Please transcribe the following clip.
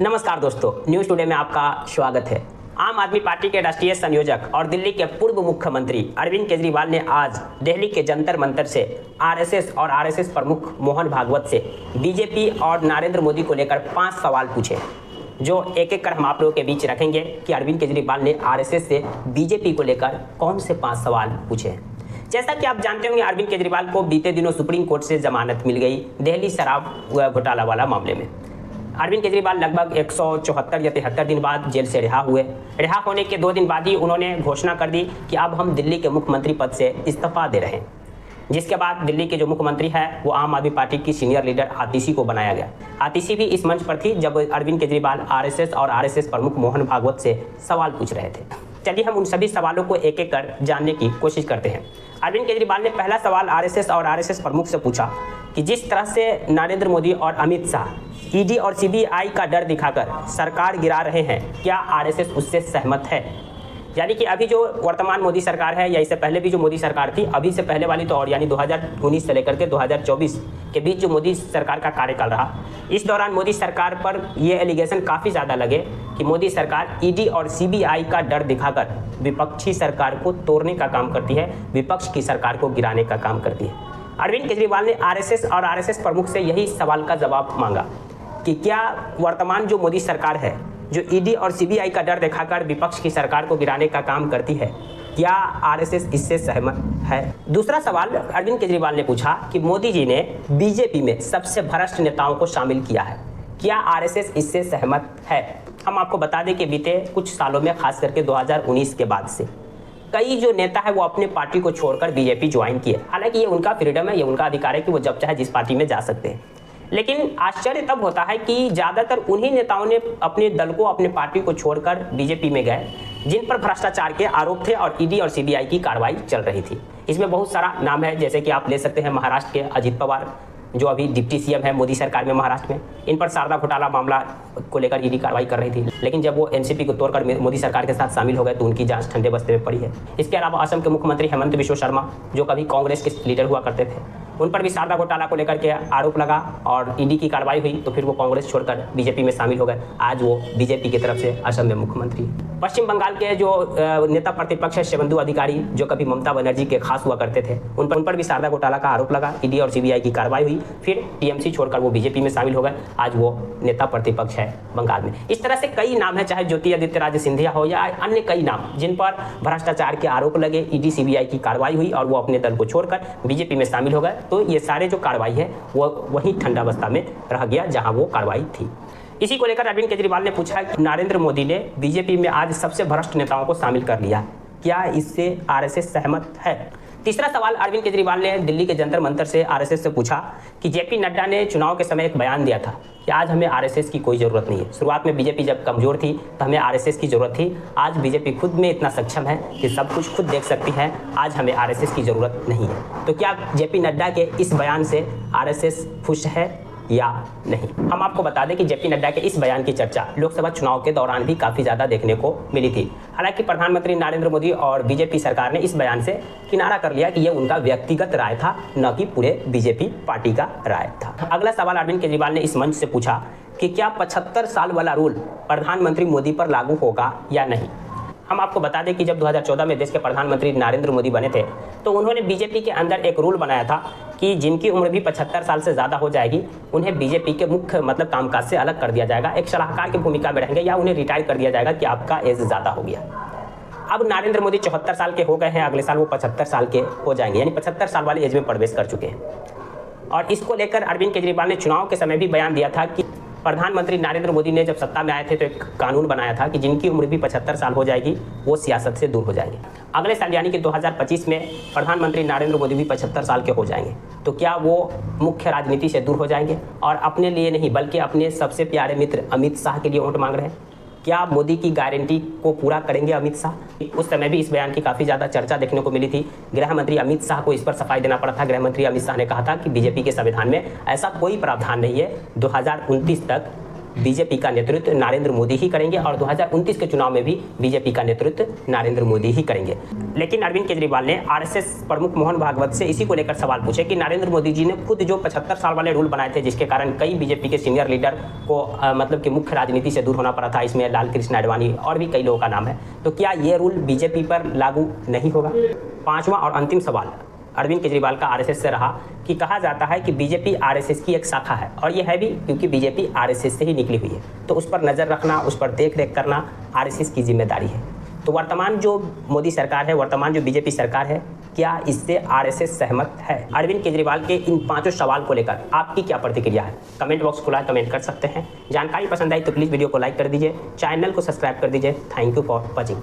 नमस्कार दोस्तों, news today में आपका स्वागत है। आम आदमी पार्टी के राष्ट्रीय संयोजक और दिल्ली के पूर्व मुख्यमंत्री अरविंद केजरीवाल ने आज दिल्ली के जंतर मंतर से आरएसएस और आरएसएस प्रमुख मोहन भागवत से बीजेपी और नरेंद्र मोदी को लेकर 5 सवाल पूछे, जो एक एक कर हम आप लोगों के बीच रखेंगे कि अरविंद केजरीवाल ने आरएसएस से बीजेपी को लेकर कौन से 5 सवाल पूछे। जैसा कि आप जानते होंगे, अरविंद केजरीवाल को बीते दिनों सुप्रीम कोर्ट से जमानत मिल गई दिल्ली शराब घोटाला वाला मामले में। अरविंद केजरीवाल लगभग 174 या 73 दिन बाद जेल से रिहा हुए। रिहा होने के 2 दिन बाद ही उन्होंने घोषणा कर दी कि अब हम दिल्ली के मुख्यमंत्री पद से इस्तीफा दे रहे हैं, जिसके बाद दिल्ली के जो मुख्यमंत्री है वो आम आदमी पार्टी की सीनियर लीडर आतिशी को बनाया गया। आतिशी भी इस मंच पर थी जब अरविंद केजरीवाल आरएसएस और आरएसएस प्रमुख मोहन भागवत से सवाल पूछ रहे थे। चलिए हम उन सभी सवालों को एक एक कर जानने की कोशिश करते हैं। अरविंद केजरीवाल ने पहला सवाल आरएसएस और आरएसएस प्रमुख से पूछा कि जिस तरह से नरेंद्र मोदी और अमित शाह ईडी और सीबीआई का डर दिखाकर सरकार गिरा रहे हैं, क्या आरएसएस उससे सहमत है? यानी कि अभी जो वर्तमान मोदी सरकार है या इससे पहले भी जो मोदी सरकार थी, अभी से पहले वाली तो और यानी 2019 से लेकर के 2024 के बीच जो मोदी सरकार का कार्यकाल रहा, इस दौरान मोदी सरकार पर ये एलिगेशन काफ़ी ज़्यादा लगे कि मोदी सरकार ईडी और सीबीआई का डर दिखाकर विपक्षी सरकार को तोड़ने का काम करती है, विपक्ष की सरकार को गिराने का काम करती है। अरविंद केजरीवाल ने आरएसएस और आरएसएस प्रमुख से यही सवाल का जवाब मांगा कि क्या वर्तमान जो मोदी सरकार है, जो ईडी और सीबीआई का डर दिखाकर विपक्ष की सरकार को गिराने का काम करती है, क्या आरएसएस इससे सहमत है? दूसरा सवाल अरविंद केजरीवाल ने पूछा कि मोदी जी ने बीजेपी में सबसे भ्रष्ट नेताओं को शामिल किया है, क्या आरएसएस इससे सहमत है? हम आपको बता दें कि बीते कुछ सालों में, खास करके 2019 के बाद से कई जो नेता है वो अपने पार्टी को छोड़कर बीजेपी ज्वाइन किए। हालांकि ये उनका फ्रीडम है, ये उनका अधिकार है कि वो जब चाहे जिस पार्टी में जा सकते हैं, लेकिन आश्चर्य तब होता है कि ज़्यादातर उन्हीं नेताओं ने अपने दल को, अपने पार्टी को छोड़कर बीजेपी में गए जिन पर भ्रष्टाचार के आरोप थे और ईडी और सीबीआई की कार्रवाई चल रही थी। इसमें बहुत सारा नाम है, जैसे कि आप ले सकते हैं महाराष्ट्र के अजित पवार, जो अभी डिप्टी सीएम है मोदी सरकार में महाराष्ट्र में। इन पर शारदा घोटाला मामला को लेकर ईडी कार्रवाई कर रही थी, लेकिन जब वो एनसीपी को तोड़कर मोदी सरकार के साथ शामिल हो गए तो उनकी जांच ठंडे बस्ते में पड़ी है। इसके अलावा असम के मुख्यमंत्री हेमंत बिश्व शर्मा, जो कभी कांग्रेस के लीडर हुआ करते थे, उन पर भी शारदा घोटाला को लेकर के आरोप लगा और ईडी की कार्रवाई हुई तो फिर वो कांग्रेस छोड़कर बीजेपी में शामिल हो गए। आज वो बीजेपी की तरफ से असम में मुख्यमंत्री। पश्चिम बंगाल के जो नेता प्रतिपक्ष है शुवेंदु अधिकारी, जो कभी ममता बनर्जी के खास हुआ करते थे, उन पर भी शारदा घोटाला का आरोप लगा, ईडी और सीबीआई की कार्रवाई हुई, फिर टीएमसी छोड़कर वो बीजेपी में शामिल हो गए। आज वो नेता प्रतिपक्ष है बंगाल में। इस तरह से कई नाम है, चाहे ज्योतिरादित्य सिंधिया हो या अन्य कई नाम, जिन पर भ्रष्टाचार के आरोप लगे, ईडी सीबीआई की कार्रवाई हुई और वो अपने दल को छोड़कर बीजेपी में शामिल हो गए। तो ये सारे जो कार्रवाई है वो वही ठंडा बस्ता में रह गया जहां वो कार्रवाई थी। इसी को लेकर अरविंद केजरीवाल ने पूछा कि नरेंद्र मोदी ने बीजेपी में आज सबसे भ्रष्ट नेताओं को शामिल कर लिया, क्या इससे आरएसएस सहमत है? तीसरा सवाल अरविंद केजरीवाल ने दिल्ली के जंतर मंतर से आरएसएस से पूछा कि जेपी नड्डा ने चुनाव के समय एक बयान दिया था कि आज हमें आरएसएस की कोई ज़रूरत नहीं है। शुरुआत में बीजेपी जब कमज़ोर थी तो हमें आरएसएस की ज़रूरत थी, आज बीजेपी खुद में इतना सक्षम है कि सब कुछ खुद देख सकती है, आज हमें आरएसएस की ज़रूरत नहीं है। तो क्या जेपी नड्डा के इस बयान से आरएसएस खुश है या नहीं? हम आपको बता दें कि जेपी नड्डा के इस बयान की चर्चा लोकसभा चुनाव के दौरान भी काफ़ी ज़्यादा देखने को मिली थी। हालांकि प्रधानमंत्री नरेंद्र मोदी और बीजेपी सरकार ने इस बयान से किनारा कर लिया कि यह उनका व्यक्तिगत राय था, न कि पूरे बीजेपी पार्टी का राय था। अगला सवाल अरविंद केजरीवाल ने इस मंच से पूछा कि क्या 75 साल वाला रूल प्रधानमंत्री मोदी पर लागू होगा या नहीं? हम आपको बता दें कि जब 2014 में देश के प्रधानमंत्री नरेंद्र मोदी बने थे तो उन्होंने बीजेपी के अंदर एक रूल बनाया था कि जिनकी उम्र भी 75 साल से ज़्यादा हो जाएगी उन्हें बीजेपी के मुख्य कामकाज से अलग कर दिया जाएगा, एक सलाहकार की भूमिका में रहेंगे या उन्हें रिटायर कर दिया जाएगा कि आपका एज ज़्यादा हो गया। अब नरेंद्र मोदी 74 साल के हो गए हैं, अगले साल वो 75 साल के हो जाएंगे, यानी 75 साल वाली एज में प्रवेश कर चुके हैं। और इसको लेकर अरविंद केजरीवाल ने चुनाव के समय भी बयान दिया था कि प्रधानमंत्री नरेंद्र मोदी ने जब सत्ता में आए थे तो एक कानून बनाया था कि जिनकी उम्र भी 75 साल हो जाएगी वो सियासत से दूर हो जाएंगे। अगले साल यानी कि 2025 में प्रधानमंत्री नरेंद्र मोदी भी 75 साल के हो जाएंगे, तो क्या वो मुख्य राजनीति से दूर हो जाएंगे और अपने लिए नहीं बल्कि अपने सबसे प्यारे मित्र अमित शाह के लिए वोट मांग रहे हैं? क्या मोदी की गारंटी को पूरा करेंगे अमित शाह? उस समय भी इस बयान की काफ़ी ज़्यादा चर्चा देखने को मिली थी। गृह मंत्री अमित शाह को इस पर सफाई देना पड़ा था। गृह मंत्री अमित शाह ने कहा था कि बीजेपी के संविधान में ऐसा कोई प्रावधान नहीं है 2029 तक बीजेपी का नेतृत्व नरेंद्र मोदी ही करेंगे और 2029 के चुनाव में भी बीजेपी का नेतृत्व नरेंद्र मोदी ही करेंगे। लेकिन अरविंद केजरीवाल ने आरएसएस प्रमुख मोहन भागवत से इसी को लेकर सवाल पूछे कि नरेंद्र मोदी जी ने खुद जो 75 साल वाले रूल बनाए थे, जिसके कारण कई बीजेपी के सीनियर लीडर को मतलब कि मुख्य राजनीति से दूर होना पड़ा था, इसमें लाल कृष्ण आडवाणी और भी कई लोगों का नाम है, तो क्या ये रूल बीजेपी पर लागू नहीं होगा? पांचवा और अंतिम सवाल अरविंद केजरीवाल का आरएसएस से रहा कि कहा जाता है कि बीजेपी आरएसएस की एक शाखा है, और ये है भी क्योंकि बीजेपी आरएसएस से ही निकली हुई है, तो उस पर नज़र रखना, उस पर देख रेख करना आरएसएस की जिम्मेदारी है। तो वर्तमान जो मोदी सरकार है, वर्तमान जो बीजेपी सरकार है, क्या इससे आरएसएस सहमत है? अरविंद केजरीवाल के इन पांचों सवाल को लेकर आपकी क्या प्रतिक्रिया है? कमेंट बॉक्स खुला है, कमेंट कर सकते हैं। जानकारी पसंद आई तो प्लीज़ वीडियो को लाइक कर दीजिए, चैनल को सब्सक्राइब कर दीजिए। Thank you for watching.